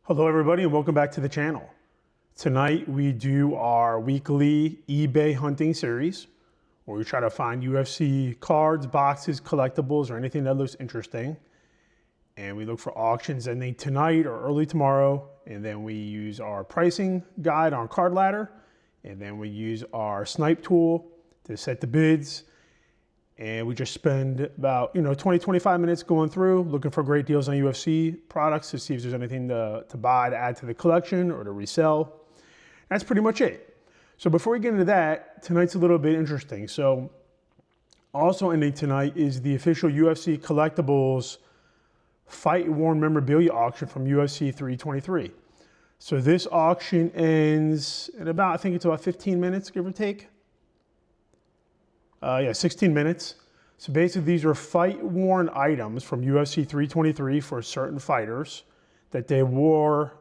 Hello everybody and welcome back to the channel. Tonight we do our weekly eBay hunting series where we try to find UFC cards, boxes, collectibles, or anything that looks interesting. And we look for auctions ending tonight or early tomorrow. And then we use our pricing guide on Card Ladder. And then we use our snipe tool to set the bids. And we just spend about 20-25 minutes going through looking for great deals on UFC products to see if there's anything to buy to add to the collection or to resell. That's pretty much it. So before we get into that, tonight's a little bit interesting. So also ending tonight is the official UFC Collectibles Fight Worn Memorabilia auction from UFC 323. So this auction ends in about, I think it's about 15 minutes, give or take. 16 minutes. So basically these are fight-worn items from UFC 323 for certain fighters that they wore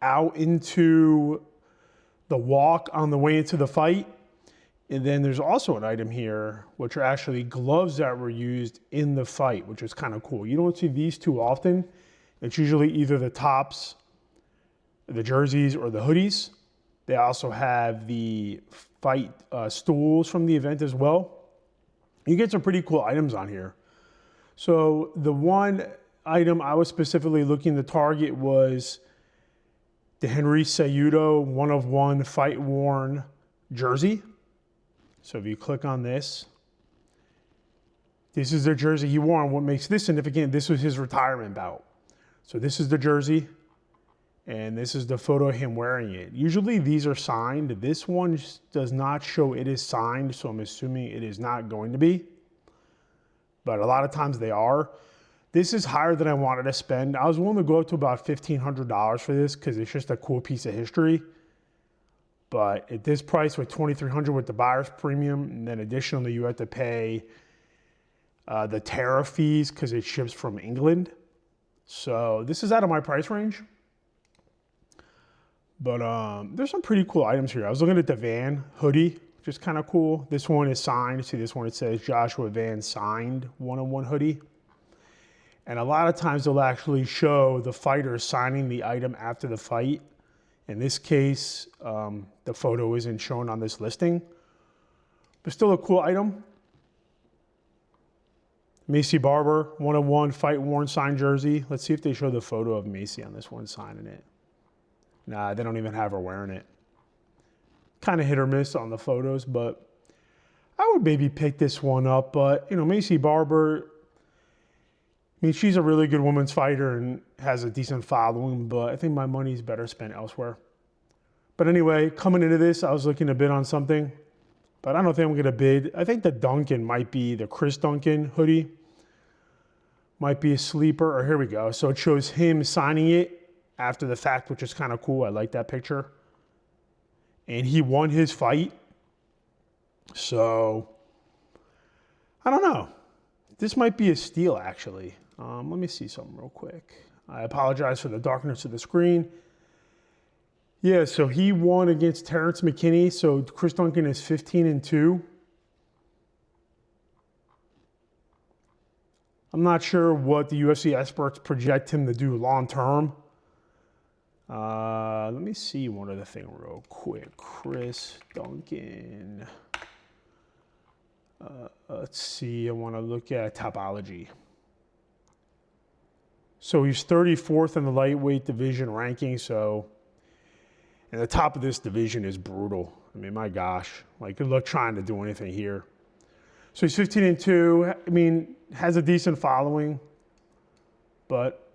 out into the walk on the way into the fight. And then there's also an item here, which are actually gloves that were used in the fight, which is kind of cool. You don't see these too often. It's usually either the tops, the jerseys, or the hoodies. They also have the fight stools from the event as well. You get some pretty cool items on here. So the one item I was specifically looking to target was the Henry Cejudo 1-of-1 fight worn jersey. So if you click on this, this is the jersey he wore. And what makes this significant, this was his retirement bout. So this is the jersey and this is the photo of him wearing it. Usually these are signed. This one does not show it is signed, so I'm assuming it is not going to be. But a lot of times they are. This is higher than I wanted to spend. I was willing to go up to about $1,500 for this because it's just a cool piece of history. But at this price with $2,300 with the buyer's premium, and then additionally you have to pay the tariff fees because it ships from England. So this is out of my price range. But there's some pretty cool items here. I was looking at the Van hoodie, which is kind of cool. This one is signed. See this one, it says Joshua Van signed 1-on-1 hoodie. And a lot of times they'll actually show the fighter signing the item after the fight. In this case, the photo isn't shown on this listing, but still a cool item. Macy Barber 1-on-1 fight worn signed jersey. Let's see if they show the photo of Macy on this one signing it. Nah, they don't even have her wearing it. Kind of hit or miss on the photos, but I would maybe pick this one up. But, Macy Barber, I mean, she's a really good women's fighter and has a decent following, but I think my money's better spent elsewhere. But anyway, coming into this, I was looking to bid on something, but I don't think I'm going to bid. I think the Duncan might be the Chris Duncan hoodie. Might be a sleeper, or here we go. So it shows him signing it after the fact, which is kind of cool. I like that picture. And he won his fight. So, I don't know. This might be a steal, actually. Let me see something real quick. I apologize for the darkness of the screen. Yeah, so he won against Terrence McKinney. So Chris Duncan is 15-2. I'm not sure what the UFC experts project him to do long term. Let me see one other thing real quick. Chris Duncan. Let's see. I want to look at Topology. So he's 34th in the lightweight division ranking. So, and the top of this division is brutal. I mean, my gosh. Like, good luck trying to do anything here. So he's 15-2. I mean, has a decent following, but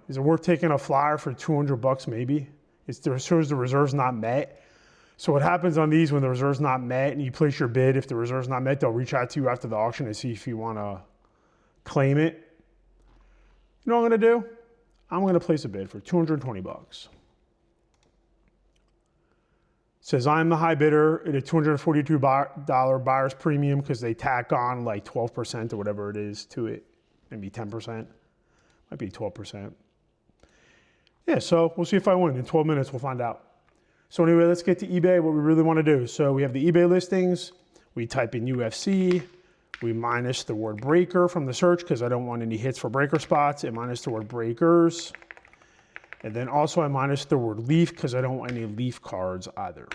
is it worth taking a flyer for $200 maybe? It shows the reserve's not met. So what happens on these when the reserve's not met and you place your bid, if the reserve's not met, they'll reach out to you after the auction to see if you want to claim it. You know what I'm going to do? I'm going to place a bid for $220. It says I'm the high bidder at a $242 buyer's premium because they tack on like 12% or whatever it is to it, maybe 10%. Might be 12%. Yeah, so we'll see if I win. In 12 minutes, we'll find out. So anyway, let's get to eBay, what we really want to do. So we have the eBay listings. We type in UFC. We minus the word breaker from the search because I don't want any hits for breaker spots, and minus the word breakers. And then also I minus the word Leaf because I don't want any Leaf cards either.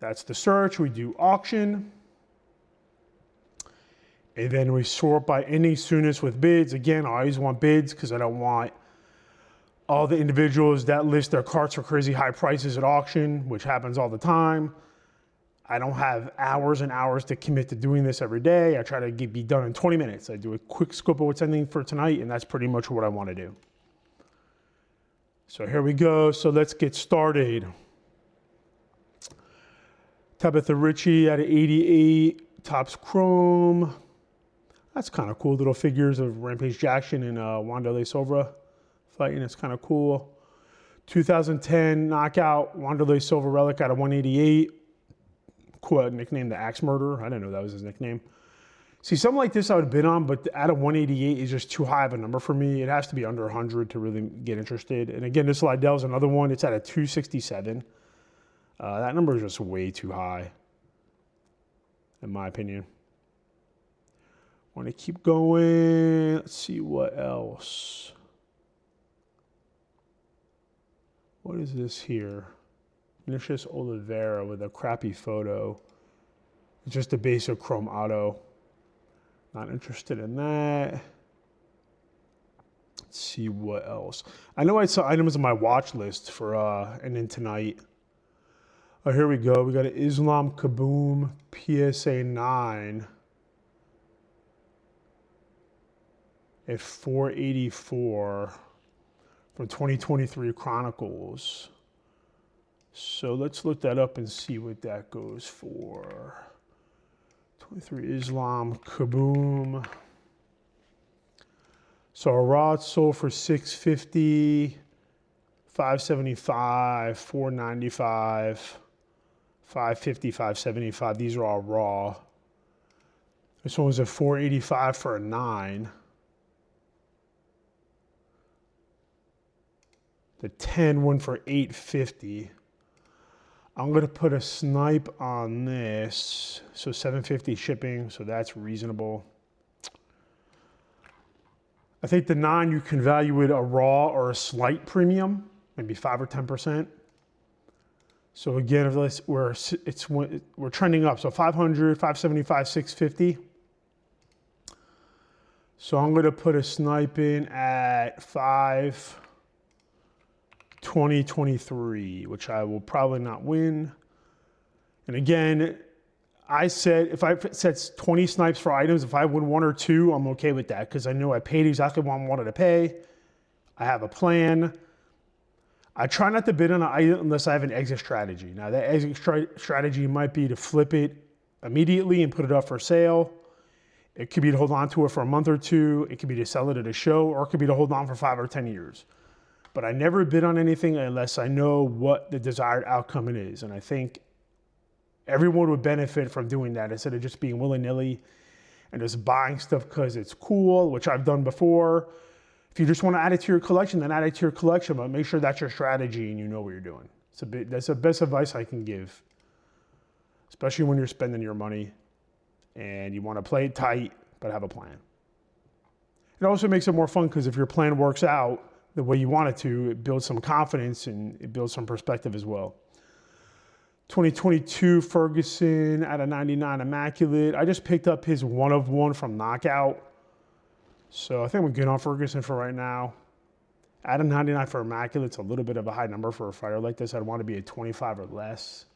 That's the search. We do auction. And then we sort by ending soonest with bids. Again, I always want bids because I don't want all the individuals that list their carts for crazy high prices at auction, which happens all the time. I don't have hours and hours to commit to doing this every day. I try to be done in 20 minutes. I do a quick scope of what's ending for tonight, and that's pretty much what I want to do. So here we go. So let's get started. Tabitha Ritchie at 88, Topps Chrome. That's kind of cool. Little figures of Rampage Jackson and Wanderlei Silva fighting. It's kind of cool. 2010 knockout Wanderlei Silva relic out of 188. Cool nickname, the Axe Murderer. I didn't know that was his nickname. See, something like this I would bid on, but out of 188 is just too high of a number for me. It has to be under 100 to really get interested. And again, this Liddell is another one. It's at a 267. That number is just way too high, in my opinion. Want to keep going. Let's see what else. What is this here? Vinicius Oliveira with a crappy photo. It's just a basic chrome auto. Not interested in that. Let's see what else. I know I saw items on my watch list for and then tonight. Oh, here we go. We got an Islam Kaboom PSA 9 at 484 from 2023 Chronicles. So let's look that up and see what that goes for. 23 Islam Kaboom. So a raw sold for 650, 575, 495, 550, 575. These are all raw. This one was at 485 for a 9. The 10 went for 850. I'm going to put a snipe on this. So 750 shipping, so that's reasonable. I think the 9 you can value it a raw or a slight premium, maybe 5 or 10%. So again, if we're trending up. So 500, 575, 650. So I'm going to put a snipe in at 2023, which I will probably not win. And again, I said if I set 20 snipes for items, if I win 1 or 2, I'm okay with that because I know I paid exactly what I wanted to pay. I have a plan. I try not to bid on an item unless I have an exit strategy. Now that exit strategy might be to flip it immediately and put it up for sale. It could be to hold on to it for a month or 2. It could be to sell it at a show, or it could be to hold on for 5 or 10 years. But I never bid on anything unless I know what the desired outcome it is. And I think everyone would benefit from doing that instead of just being willy-nilly and just buying stuff because it's cool, which I've done before. If you just want to add it to your collection, then add it to your collection, but make sure that's your strategy and you know what you're doing. That's the best advice I can give, especially when you're spending your money and you want to play it tight, but have a plan. It also makes it more fun because if your plan works out the way you want it to, it builds some confidence and it builds some perspective as well. 2022 Ferguson at a 99 Immaculate. I just picked up his 1 of 1 from Knockout. So I think we're good on Ferguson for right now. At a 99 for Immaculate, it's a little bit of a high number for a fighter like this. I'd want to be at 25 or less.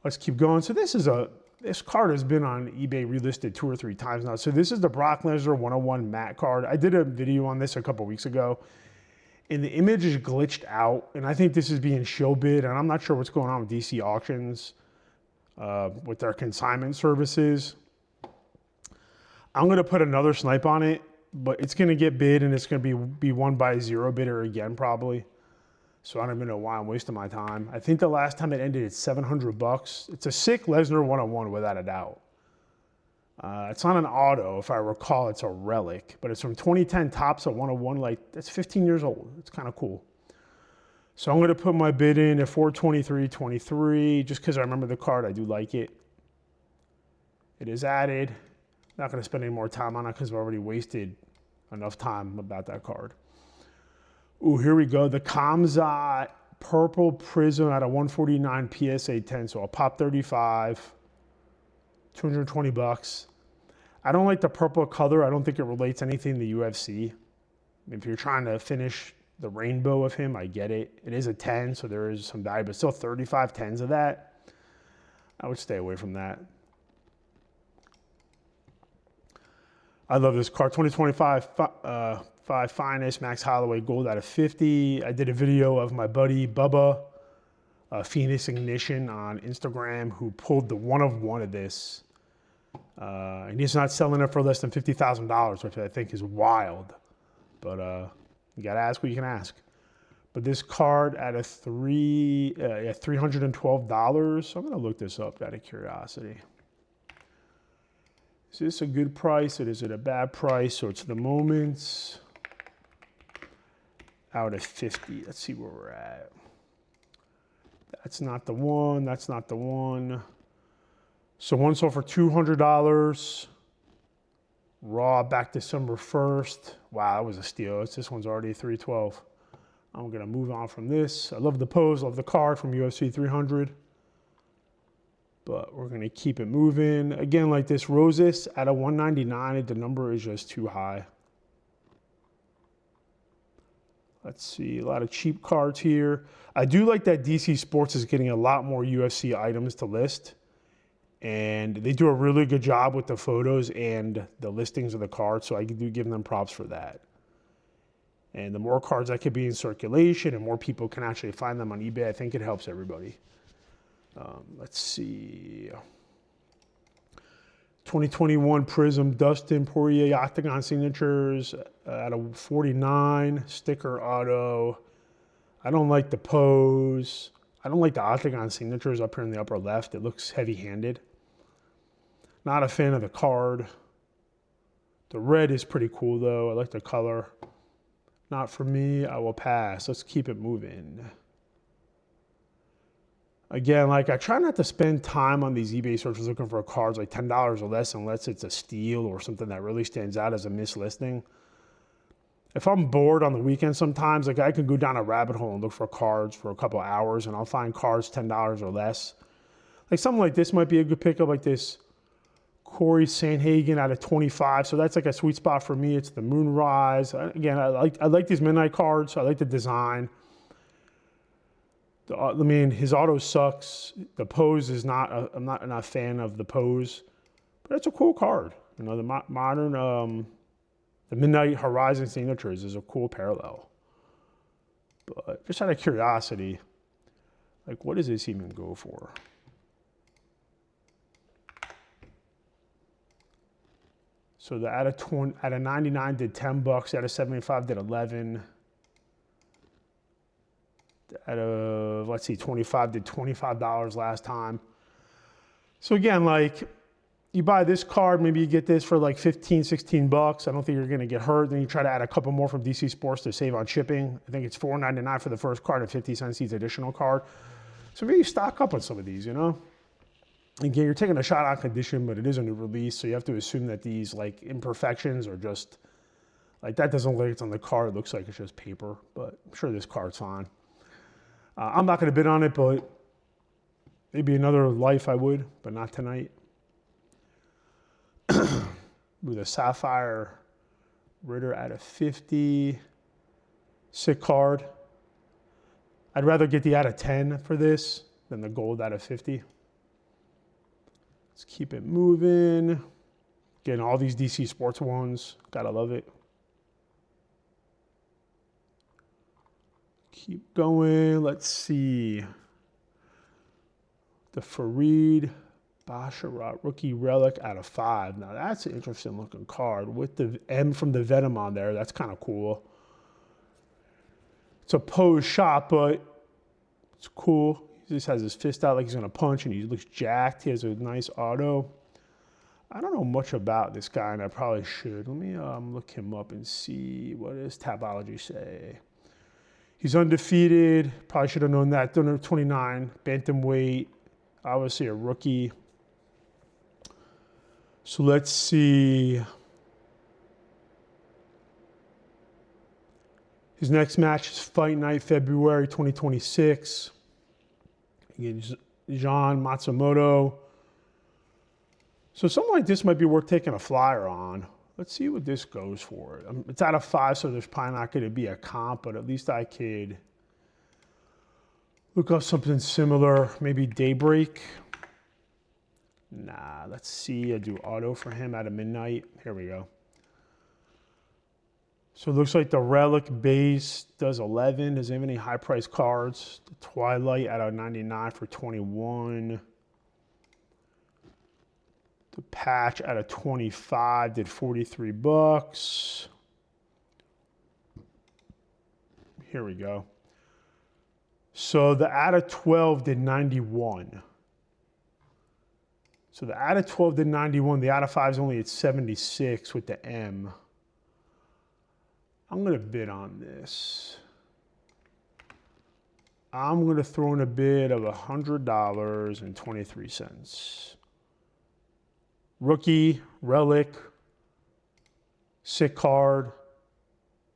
Let's keep going. So this card has been on eBay relisted 2 or 3 times now. So this is the Brock Lesnar 101 matte card. I did a video on this a couple weeks ago, and the image is glitched out, and I think this is being show bid, and I'm not sure what's going on with DC Auctions with their consignment services. I'm going to put another snipe on it, but it's going to get bid, and it's going to be won by a 0 bidder again probably. So I don't even know why I'm wasting my time. I think the last time it ended at $700. It's a sick Lesnar 101 without a doubt. It's not an auto, if I recall. It's a relic, but it's from 2010 Topps at 101. Like, that's 15 years old. It's kind of cool. So I'm going to put my bid in at 423.23 just because I remember the card. I do like it. It is added. Not going to spend any more time on it because I've already wasted enough time about that card. Ooh, here we go. The Kamzat Purple Prism at a 149 PSA 10. So I'll pop 35, 220 bucks. I don't like the purple color. I don't think it relates anything to UFC. If you're trying to finish the rainbow of him, I get it. It is a 10, so there is some value, but still 35 10s of that. I would stay away from that. I love this card. 2025 Finest Max Holloway Gold out of 50. I did a video of my buddy Bubba, Phoenix Ignition on Instagram, who pulled the one of this. And he's not selling it for less than $50,000, which I think is wild. But you got to ask what you can ask. But this card at a $312. So I'm going to look this up out of curiosity. Is this a good price or is it a bad price? So it's the Moments out of 50. Let's see where we're at. That's not the one. That's not the one. So one sold for $200. Raw back December 1st. Wow, that was a steal. This one's already $312. I'm going to move on from this. I love the pose, love the card from UFC 300. But we're going to keep it moving. Again, like this Roses at a 199, the number is just too high. Let's see, a lot of cheap cards here. I do like that DC Sports is getting a lot more UFC items to list. And they do a really good job with the photos and the listings of the cards, so I do give them props for that. And the more cards that could be in circulation and more people can actually find them on eBay, I think it helps everybody. Let's see. 2021 Prism Dustin Poirier Octagon Signatures at a 49. Sticker auto. I don't like the pose. I don't like the Octagon Signatures up here in the upper left. It looks heavy-handed. Not a fan of the card. The red is pretty cool, though. I like the color. Not for me. I will pass. Let's keep it moving. Again, like I try not to spend time on these eBay searches looking for cards like $10 or less unless it's a steal or something that really stands out as a mislisting. If I'm bored on the weekend sometimes, like I can go down a rabbit hole and look for cards for a couple hours and I'll find cards $10 or less. Like something like this might be a good pickup, like this Corey Sanhagen out of 25. So that's like a sweet spot for me. It's the Moonrise. Again, I like these midnight cards. I like the design. I mean, his auto sucks. The pose is not, I'm not a fan of the pose, but it's a cool card. You know, the modern, the Midnight Horizon Signatures is a cool parallel. But just out of curiosity, like what does this even go for? So the out of 99 did 10 bucks, out of 75 did 11. Out of, let's see, 25 did $25 last time. So again, like you buy this card, maybe you get this for like 15, 16 bucks. I don't think you're going to get hurt. Then you try to add a couple more from DC Sports to save on shipping. I think it's $4.99 for the first card and 50 cents each additional card. So maybe you stock up on some of these, you know? Again, you're taking a shot on condition, but it is a new release. So you have to assume that these like imperfections are just like that doesn't look like it's on the card. It looks like it's just paper, but I'm sure this card's fine. I'm not going to bid on it, but maybe another life I would, but not tonight. With a Sapphire Ritter out of 50. Sick card. I'd rather get the out of 10 for this than the gold out of 50. Let's keep it moving. Again, all these DC Sports ones. Gotta love it. Keep going. Let's see. The Fareed Basharat Rookie Relic out of 5. Now that's an interesting looking card with the M from the Venom on there. That's kind of cool. It's a pose shot, but it's cool. He just has his fist out like he's gonna punch and he looks jacked. He has a nice auto. I don't know much about this guy and I probably should. Let me look him up and see what does Tabology say. He's undefeated. Probably should have known that. 29, bantamweight. Obviously a rookie. So let's see. His next match is Fight Night, February 2026. Against John Matsumoto. So something like this might be worth taking a flyer on. Let's see what this goes for. It's out of 5, so there's probably not going to be a comp, but at least I could look up something similar. Maybe Daybreak. Nah, let's see. I do auto for him out of midnight. Here we go. So it looks like the Relic base does 11. Does it have any high price cards? The Twilight out of 99 for 21. The patch out of 25 did 43 bucks. Here we go. So the out of 12 did 91. So the out of 12 did 91. The out of 5 is only at 76 with the M. I'm going to bid on this. I'm going to throw in a bid of $100.23. Rookie, Relic, sick card,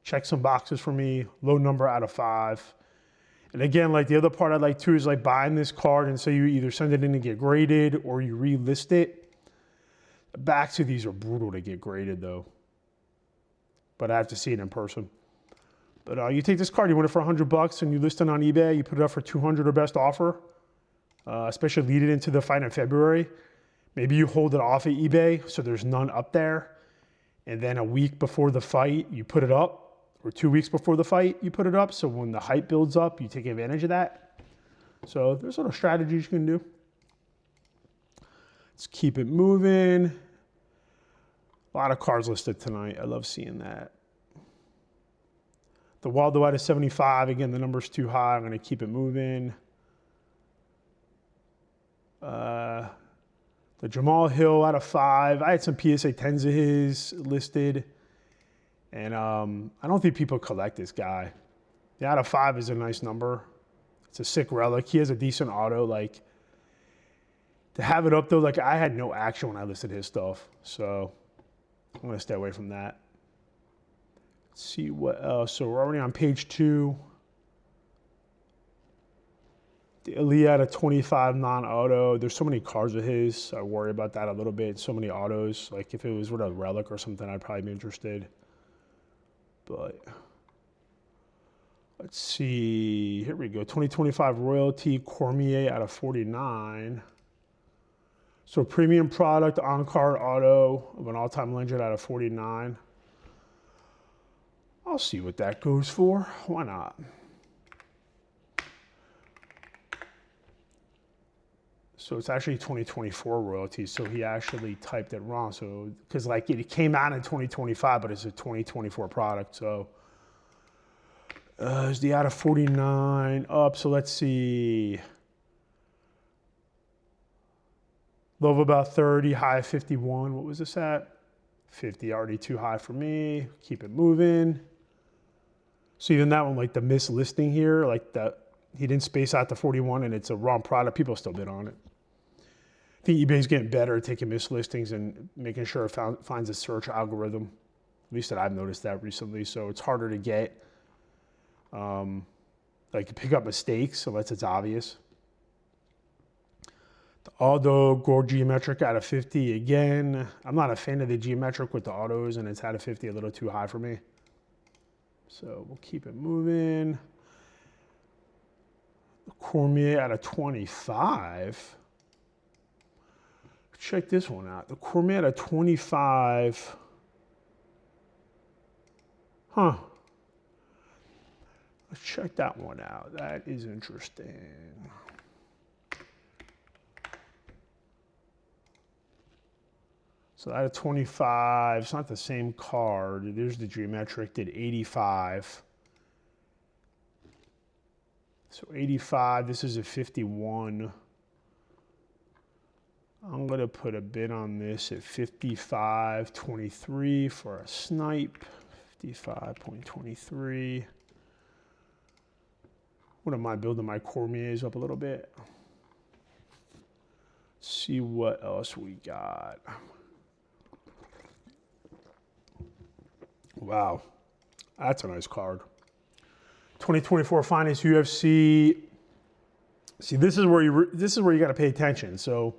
check some boxes for me, low number out of 5. And again, like the other part I like too is like buying this card and so you either send it in to get graded or you relist it. The backs of these are brutal to get graded though. But I have to see it in person. But you take this card, you win it for $100 and you list it on eBay, you put it up for 200 or best offer, especially lead it into the fight in February. Maybe you hold it off at eBay so there's none up there. And then a week before the fight, you put it up. Or 2 weeks before the fight, you put it up. So when the hype builds up, you take advantage of that. So there's little strategies you can do. Let's keep it moving. A lot of cards listed tonight. I love seeing that. The Waldo out of 75. Again, the number's too high. I'm going to keep it moving. The Jamal Hill out of 5. I had some PSA 10s of his listed. And I don't think people collect this guy. The out of 5 is a nice number. It's a sick relic. He has a decent auto. Like, to have it up though, like I had no action when I listed his stuff. So I'm going to stay away from that. Let's see what else. So we're already on page 2. The Aaliyah out of 25 non-auto. There's so many cards of his. I worry about that a little bit. So many autos. Like if it was with a relic or something, I'd probably be interested. But let's see. Here we go. 2025 Royalty Cormier out of 49. So premium product on-card auto of an all-time legend out of 49. I'll see what that goes for. Why not? So it's actually 2024 royalty. So he actually typed it wrong. So, because like it came out in 2025, but it's a 2024 product. So is the out of 49 up? So let's see. Low of about 30, high of 51. What was this at? 50, already too high for me. Keep it moving. So even that one, like the mislisting here, like that, he didn't space out the 41 and it's a wrong product. People still bid on it. I think eBay's getting better at taking mislistings and making sure it finds a search algorithm. At least that I've noticed that recently. So it's harder to get, like pick up mistakes unless it's obvious. The Aldo Gold Geometric out of 50 again. I'm not a fan of the geometric with the autos and it's out of 50 a little too high for me. So we'll keep it moving. The Cormier out of 25. Check this one out. The Cormier out of 25. Huh. Let's check that one out. That is interesting. So out of 25, it's not the same card. There's the geometric, did 85. So 85, this is a 51. I'm gonna put a bid on this at 55.23 for a snipe. 55.23. Wouldn't mind building my Cormiers up a little bit. Let's see what else we got. Wow, that's a nice card. 2024 Finest UFC. See, this is where you got to pay attention. So,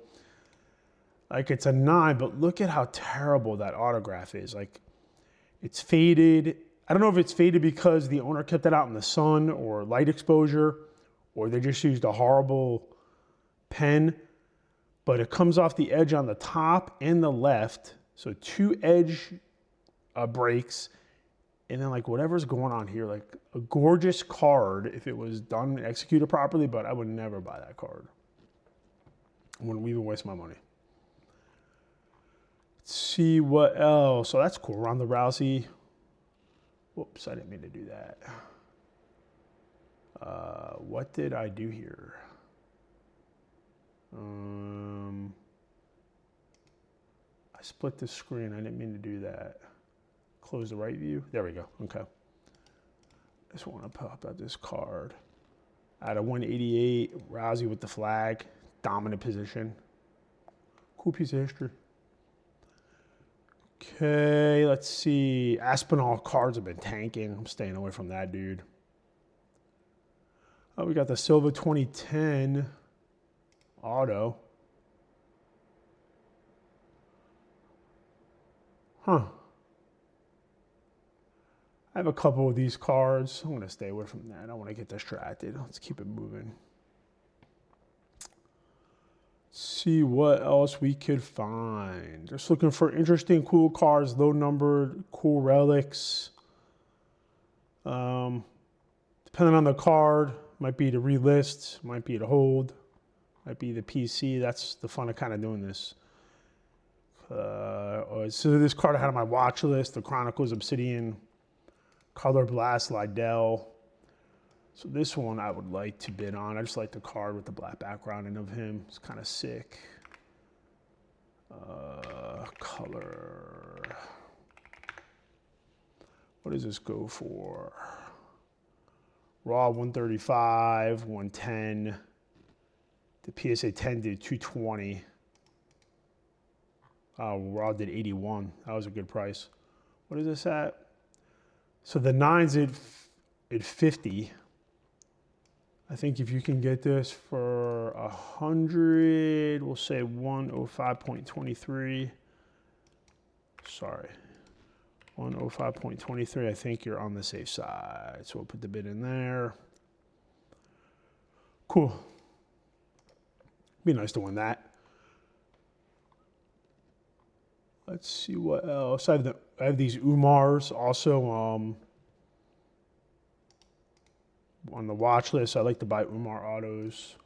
like, it's a 9, but look at how terrible that autograph is. Like, it's faded. I don't know if it's faded because the owner kept it out in the sun or light exposure, or they just used a horrible pen. But it comes off the edge on the top and the left. So 2 edge breaks. And then, like, whatever's going on here, like a gorgeous card if it was done and executed properly, but I would never buy that card. I wouldn't even waste my money. Let's see what else. So that's cool. Ronda Rousey. Whoops, I didn't mean to do that. What did I do here? I split the screen. I didn't mean to do that. Close the right view. There we go. Okay. I just want to pop out this card. Out of 188, Rousey with the flag. Dominant position. Cool piece of history. Okay, let's see. Aspinall cards have been tanking. I'm staying away from that dude. Oh, we got the Silva 2010 auto. Huh. I have a couple of these cards. I'm going to stay away from that. I don't want to get distracted. Let's keep it moving. See what else we could find. Just looking for interesting, cool cards, low numbered, cool relics. Depending on the card, might be to relist, might be to hold, might be the PC. That's the fun of kind of doing this. So this card I had on my watch list, the Chronicles Obsidian, Color Blast Liddell. So this one I would like to bid on. I just like the card with the black background and of him. It's kind of sick. Color. What does this go for? Raw 135, 110. The PSA 10 did 220. Raw did 81. That was a good price. What is this at? So the 9's at 50. I think if you can get this for 100, we'll say 105.23. Sorry, 105.23. I think you're on the safe side. So we'll put the bid in there. Cool. Be nice to win that. Let's see what else. I have these Umars also. On the watch list, I like to buy Umar autos.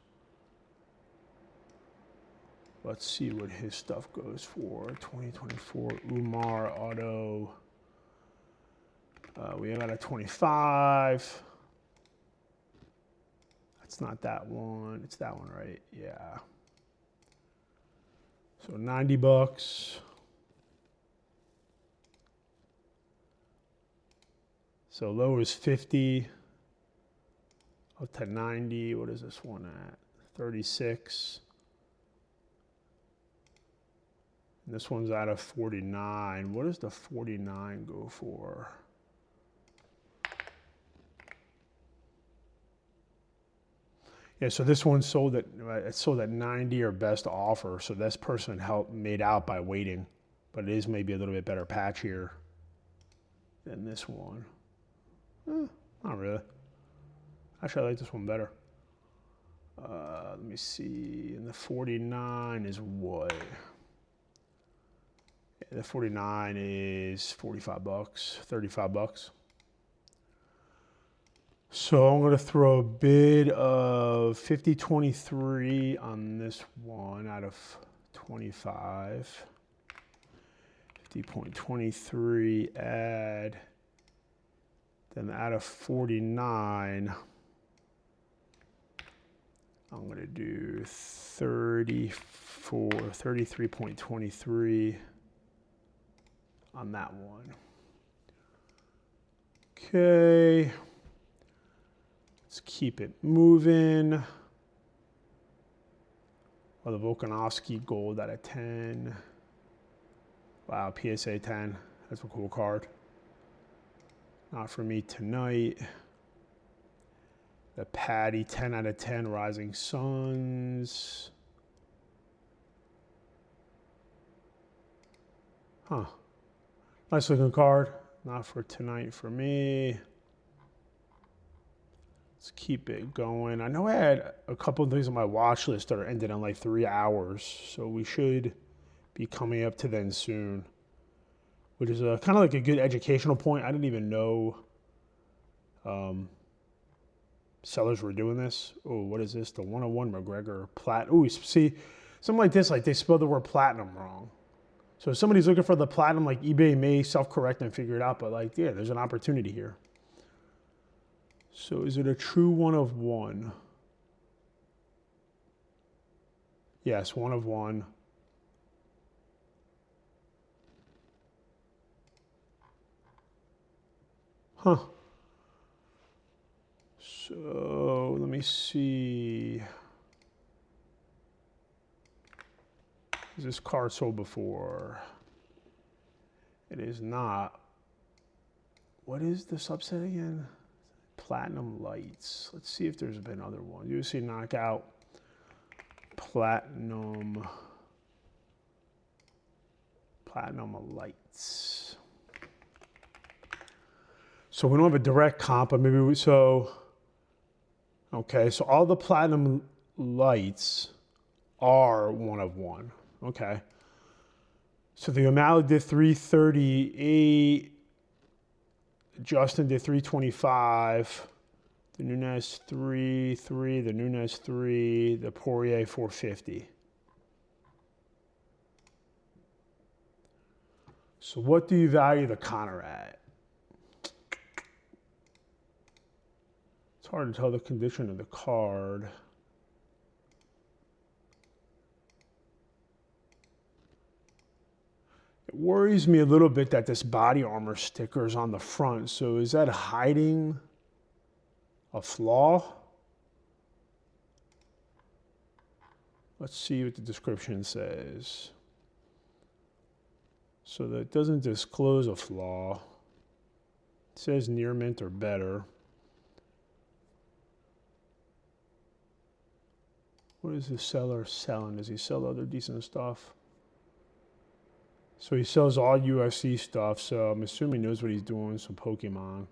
Let's see what his stuff goes for. 2024 Umar auto. We have a 25. That's not that one. It's that one, right? Yeah. So $90. So low is 50. Up to 90. What is this one at? 36. And this one's out of 49. What does the 49 go for? Yeah, so this one sold at 90 or best offer. So this person made out by waiting, but it is maybe a little bit better patch here than this one. Not really. Actually, I like this one better. Let me see. And the 49 is what? Yeah, the 49 is 45 bucks, 35 bucks. So I'm going to throw a bid of 50.23 on this one out of 25. 50.23 add. Then out of 49, I'm going to do 33.23 on that one. Okay. Let's keep it moving. Oh, the Volkanovski gold out of 10. Wow, PSA 10. That's a cool card. Not for me tonight. The Patty 10 out of 10 Rising Suns. Huh. Nice looking card. Not for tonight for me. Let's keep it going. I know I had a couple of things on my watch list that are ended in like 3 hours. So we should be coming up to then soon. Which is kind of like a good educational point. I didn't even know sellers were doing this. Oh, what is this? The 101 McGregor Plat. Oh, see, something like this, like they spelled the word platinum wrong. So if somebody's looking for the platinum, like eBay may self-correct and figure it out, but like, yeah, there's an opportunity here. So is it a true 1 of 1? Yes, 1 of 1. Huh. So let me see. Is this card sold before? It is not. What is the subset again? Platinum Lights. Let's see if there's been other ones. UFC Knockout. Platinum Lights. So we don't have a direct comp, but maybe okay, so all the Platinum Lights are 1 of 1. Okay. So the O'Malley did 338. Justin did 325. The Nunes 3. The Nunes 3. The Poirier 450. So what do you value the Conor at? It's hard to tell the condition of the card. It worries me a little bit that this body armor sticker is on the front. So is that hiding a flaw? Let's see what the description says. So that doesn't disclose a flaw. It says near mint or better. What is the seller selling? Does he sell other decent stuff? So he sells all UFC stuff, so I'm assuming he knows what he's doing, some Pokemon.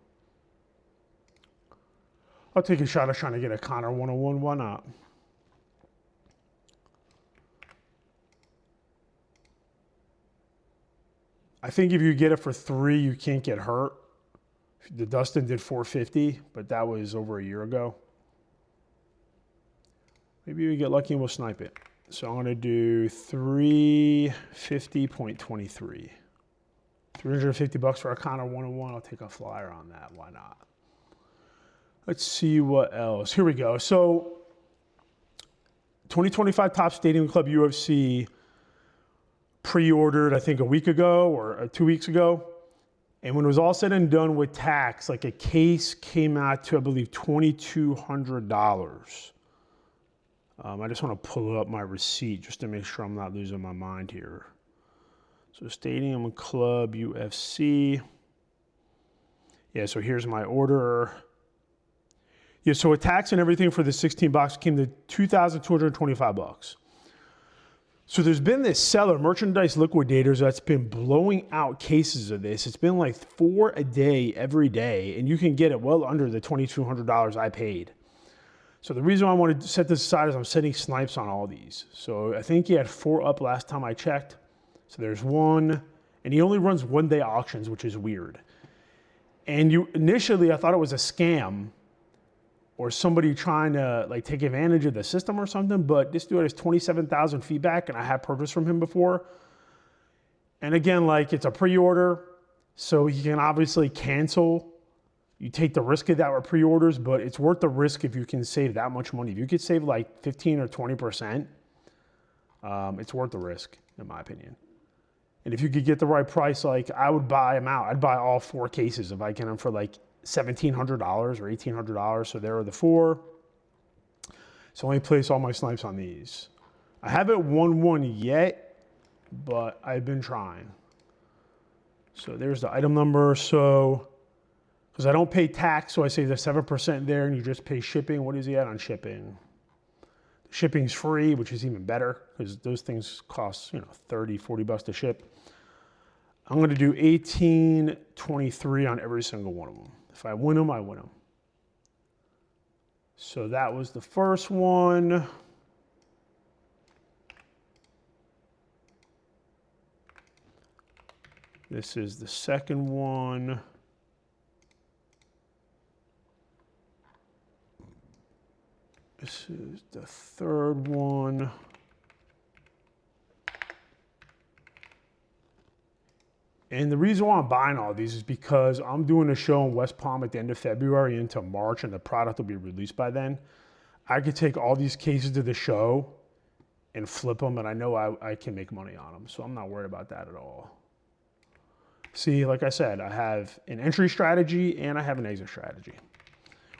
I'll take a shot at trying to get a Conor 101, why not? I think if you get it for 3, you can't get hurt. The Dustin did 450, but that was over a year ago. Maybe we get lucky and we'll snipe it. So I'm going to do 350.23. 350 bucks for a Conor 101. I'll take a flyer on that. Why not? Let's see what else. Here we go. So 2025 Top Stadium Club UFC pre-ordered, I think, a week ago or 2 weeks ago. And when it was all said and done with tax, like a case came out to, I believe, $2,200. I just want to pull up my receipt just to make sure I'm not losing my mind here. So Stadium Club UFC. Yeah, so here's my order. Yeah, so with tax and everything for the 16 box came to $2,225. So there's been this seller, Merchandise Liquidators, that's been blowing out cases of this. It's been like 4 a day every day, and you can get it well under the $2,200 I paid. So the reason why I wanted to set this aside is I'm setting snipes on all these. So I think he had 4 up last time I checked. So there's 1, and he only runs 1-day auctions, which is weird. And initially I thought it was a scam or somebody trying to like take advantage of the system or something, but this dude has 27,000 feedback and I had purchased from him before. And again, like it's a pre-order, so you can obviously cancel. You take the risk of that with pre-orders, but it's worth the risk if you can save that much money. If you could save like 15 or 20%, it's worth the risk, in my opinion. And if you could get the right price, like I would buy them out. I'd buy all 4 cases if I get them for like $1,700 or $1,800. So there are the 4. So let me place all my snipes on these. I haven't won one yet, but I've been trying. So there's the item number. So Because I don't pay tax, so I say the 7% there, and you just pay shipping. What is he at on shipping? Shipping's free, which is even better because those things cost, 30, 40 bucks to ship. I'm going to do 18.23 on every single one of them. If I win them, I win them. So that was the first one. This is the second one. This is the third one. And the reason why I'm buying all these is because I'm doing a show in West Palm at the end of February into March, and the product will be released by then. I could take all these cases to the show and flip them, and I know I can make money on them. So I'm not worried about that at all. See, like I said, I have an entry strategy and I have an exit strategy.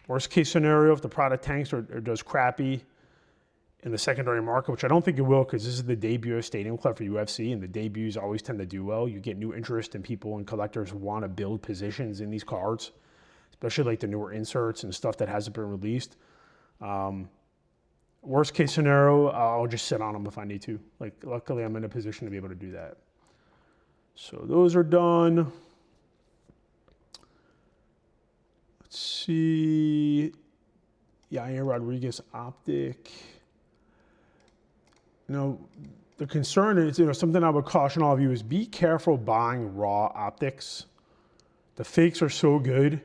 Worst case scenario, if the product tanks or does crappy in the secondary market, which I don't think it will because this is the debut of Stadium Club for UFC, and the debuts always tend to do well. You get new interest and people and collectors want to build positions in these cards, especially like the newer inserts and stuff that hasn't been released. Worst case scenario, I'll just sit on them if I need to. Like, luckily, I'm in a position to be able to do that. So those are done. Let's see. Yair Rodriguez optic. The concern is, something I would caution all of you is be careful buying raw optics. The fakes are so good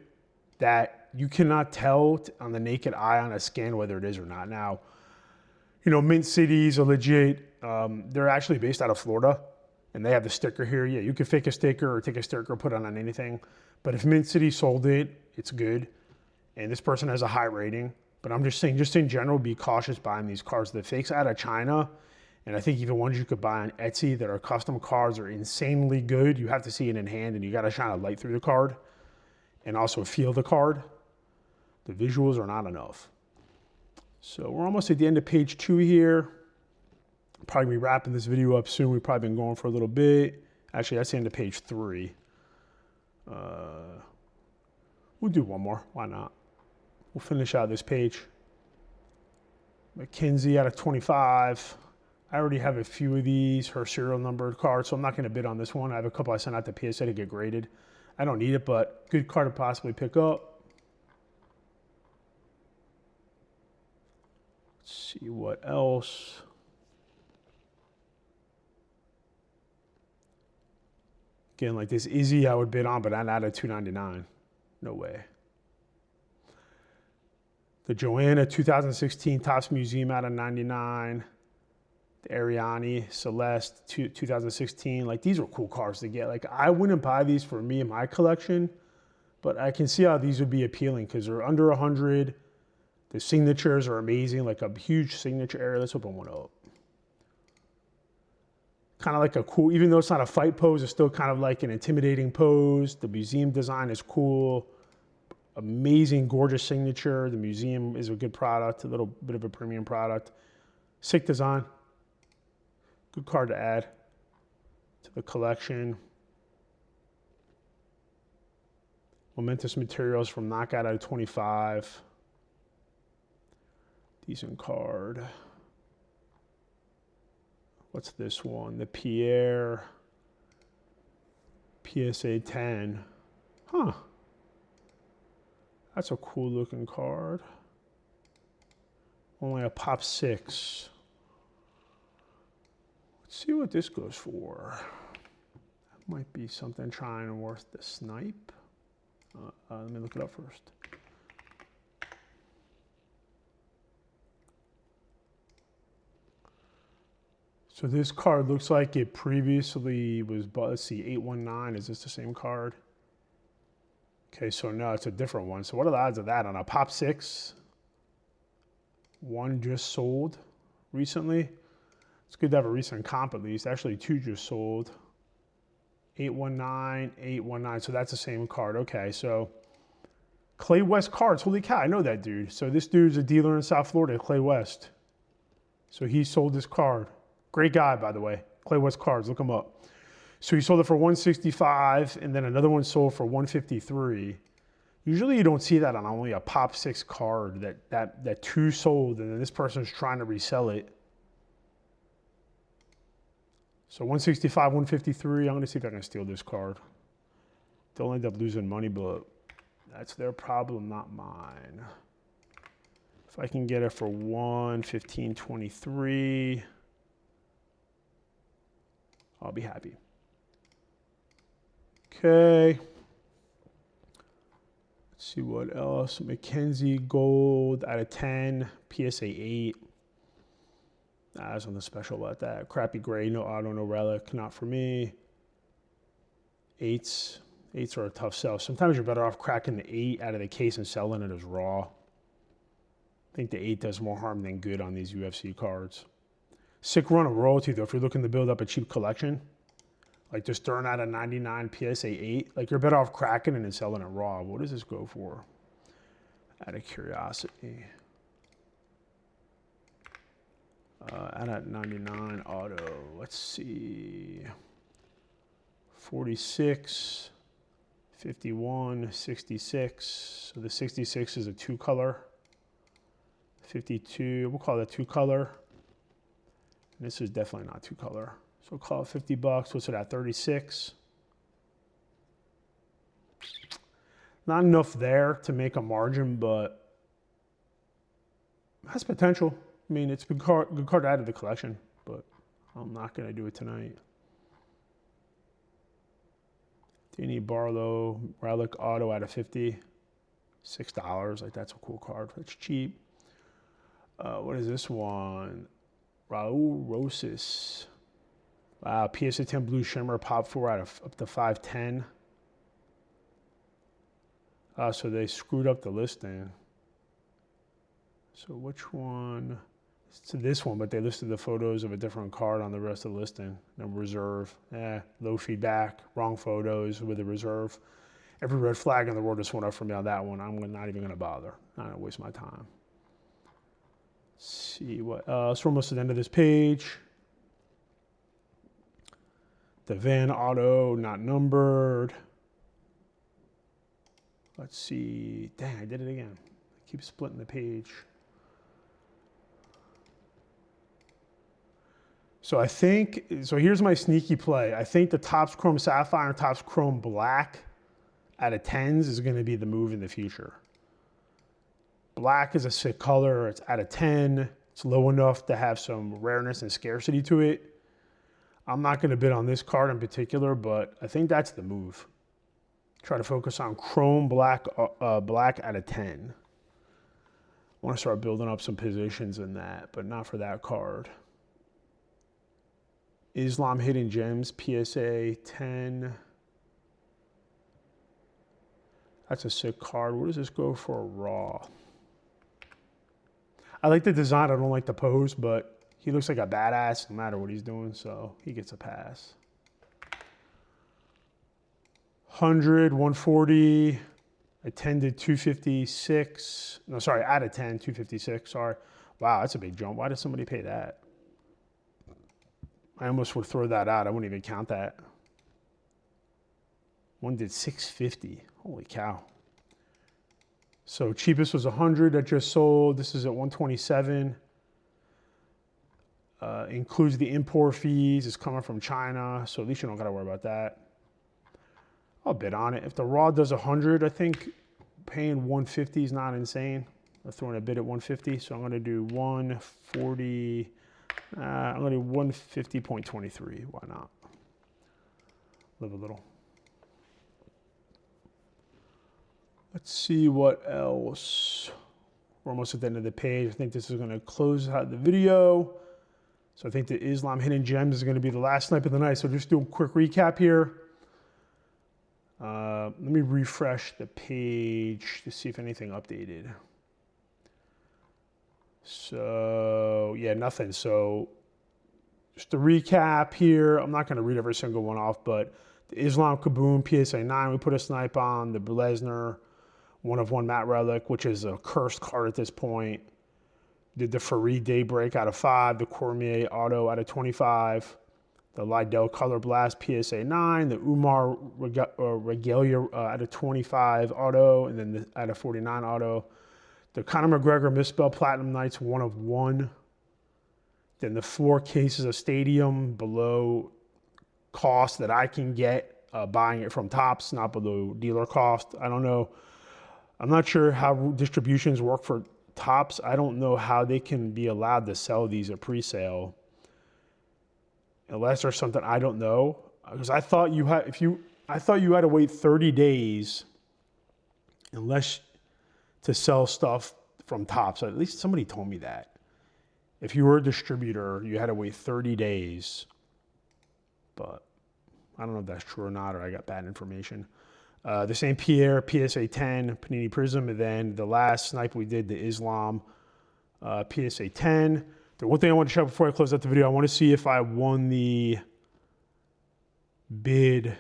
that you cannot tell on the naked eye on a scan whether it is or not. Now, Mint Cities are legit. They're actually based out of Florida, and they have the sticker here. Yeah, you can fake a sticker or take a sticker, put it on anything. But if Mint City sold it, it's good. And this person has a high rating. But I'm just saying, just in general, be cautious buying these cards. The fakes out of China, and I think even ones you could buy on Etsy that are custom cards, are insanely good. You have to see it in hand, and you got to shine a light through the card and also feel the card. The visuals are not enough. So we're almost at the end of page 2 here. Probably be wrapping this video up soon. We've probably been going for a little bit. Actually, that's the end of page 3. We'll do one more. Why not? We'll finish out this page. McKinsey out of 25. I already have a few of these, her serial numbered cards, so I'm not going to bid on this one. I have a couple I sent out to PSA to get graded. I don't need it, but good card to possibly pick up. Let's see what else. Again, like this Izzy I would bid on, but not at $299. No way. The Joanna 2016 Topps Museum out of 99. The Ariani Celeste 2016. Like, these are cool cards to get. Like, I wouldn't buy these for me and my collection, but I can see how these would be appealing because they're under 100. The signatures are amazing, like a huge signature area. Let's open one up. Kind of like a cool, even though it's not a fight pose, it's still kind of like an intimidating pose. The museum design is cool. Amazing, gorgeous signature. The museum is a good product, a little bit of a premium product. Sick design. Good card to add to the collection. Momentous materials from Knockout out of 25. Decent card. What's this one? The Pierre PSA 10. Huh. That's a cool looking card. Only a pop 6. Let's see what this goes for. That might be something trying worth the snipe. Let me look it up first. So this card looks like it previously was, let's see, 819. Is this the same card? Okay, so no, it's a different one. So what are the odds of that on a pop 6? One just sold recently. It's good to have a recent comp at least. Actually, 2 just sold. 819, 819. So that's the same card. Okay, so Clay West cards. Holy cow, I know that dude. So this dude's a dealer in South Florida, Clay West. So he sold this card. Great guy, by the way. Clay West cards, look him up. So he sold it for $165, and then another one sold for $153. Usually you don't see that on only a pop 6 card that 2 sold and then this person's trying to resell it. So 165, 153. I'm going to see if I can steal this card. They'll end up losing money, but that's their problem, not mine. If I can get it for 115.23, I'll be happy. Okay. Let's see what else. Mackenzie Gold out of 10. PSA 8. There's something special about that. Crappy gray, no auto, no relic. Not for me. 8s. 8s are a tough sell. Sometimes you're better off cracking the 8 out of the case and selling it as raw. I think the 8 does more harm than good on these UFC cards. Sick run of royalty, though, if you're looking to build up a cheap collection. Like just throwing out a 99 PSA 8. Like you're better off cracking it and selling it raw. What does this go for? Out of curiosity. Out of 99 auto. Let's see. 46. 51, 66. So the 66 is a 2 color. 52, we'll call that 2 color. And this is definitely not 2 color. So we'll call it 50 bucks. What's it at? 36. Not enough there to make a margin, but has potential. I mean, it's a good card out of the collection, but I'm not going to do it tonight. Danny Barlow, Relic Auto out of 50. $6. Like, that's a cool card. That's cheap. What is this one? Raul Rosas. Wow, PSA 10 Blue Shimmer, Pop 4 out of up to 510. So they screwed up the listing. So which one? It's this one, but they listed the photos of a different card on the rest of the listing. No reserve. Low feedback, wrong photos with a reserve. Every red flag in the world just went up for me on that one. I'm not even going to bother. Not going to waste my time. Let's see what else. We're almost at the end of this page. The Van Auto, not numbered. Let's see. Dang, I did it again. I keep splitting the page. So I think, so here's my sneaky play. I think the Topps Chrome Sapphire and Topps Chrome Black out of 10s is going to be the move in the future. Black is a sick color. It's out of 10. It's low enough to have some rareness and scarcity to it. I'm not going to bid on this card in particular, but I think that's the move. Try to focus on Chrome Black, Black out of 10. I want to start building up some positions in that, but not for that card. Islam Hidden Gems, PSA 10. That's a sick card. What does this go for raw? I like the design. I don't like the pose, but he looks like a badass no matter what he's doing, so he gets a pass. 100, 140. I 10 to 256. No, sorry, out of 10, 256. Sorry. Wow, that's a big jump. Why did somebody pay that? I almost would throw that out. I wouldn't even count that. One did 650. Holy cow. So cheapest was 100 that just sold. This is at 127. Includes the import fees. It's coming from China, so at least you don't got to worry about that. I'll bid on it. If the raw does 100, I think paying 150 is not insane. I'm throwing a bid at 150, so I'm going to do 140. I'm going to do 150.23. Why not? Live a little. Let's see what else. We're almost at the end of the page. I think this is going to close out the video. So I think the Islam Hidden Gems is going to be the last snipe of the night. So just do a quick recap here. Let me refresh the page to see if anything updated. So yeah, nothing. So just to recap here, I'm not going to read every single one off, but the Islam Kaboom PSA 9, we put a snipe on. The Blesner 1/1 Matte Relic, which is a cursed card at this point. Did the Fareed Daybreak out of 5, the Cormier Auto out of 25, the Liddell Color Blast PSA 9, the Umar Regalia out of 25 auto, and then out of 49 auto. The Conor McGregor Misspelled Platinum Knights 1 of 1. Then the 4 cases of Stadium below cost that I can get buying it from Topps, not below dealer cost. I don't know. I'm not sure how distributions work for Topps. I don't know how they can be allowed to sell these at pre-sale unless there's something I don't know. Because I thought you had to wait 30 days unless to sell stuff from Topps. At least somebody told me that. If you were a distributor, you had to wait 30 days. But I don't know if that's true or not, or I got bad information. The St. Pierre PSA 10 Panini Prism, and then the last snipe we did, the Islam PSA 10. The one thing I want to show before I close out the video, I want to see if I won the bid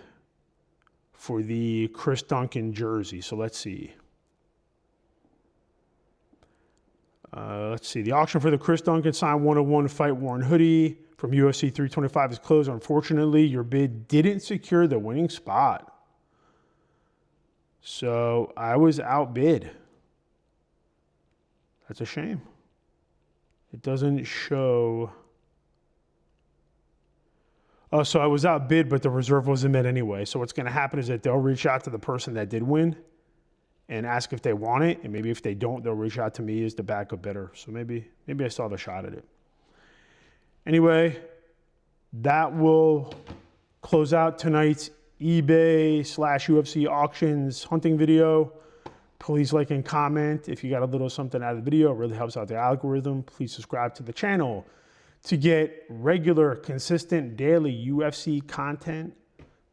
for the Chris Duncan jersey. So let's see. The auction for the Chris Duncan signed 101 fight worn hoodie from UFC 325 is closed. Unfortunately, your bid didn't secure the winning spot. So I was outbid. That's a shame. It doesn't show. Oh, so I was outbid, but the reserve wasn't met anyway. So what's going to happen is that they'll reach out to the person that did win and ask if they want it. And maybe if they don't, they'll reach out to me as the backup bidder. So maybe I still have a shot at it. Anyway, that will close out tonight's eBay/UFC auctions hunting video. Please like and comment if you got a little something out of the video. It really helps out the algorithm. Please subscribe to the channel to get regular, consistent, daily UFC content.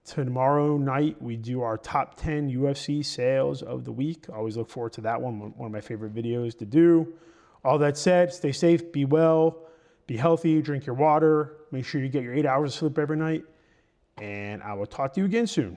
Tomorrow night, we do our top 10 UFC sales of the week. I always look forward to that one of my favorite videos to do. All that said, stay safe, be well, be healthy, drink your water. Make sure you get your 8 hours of sleep every night. And I will talk to you again soon.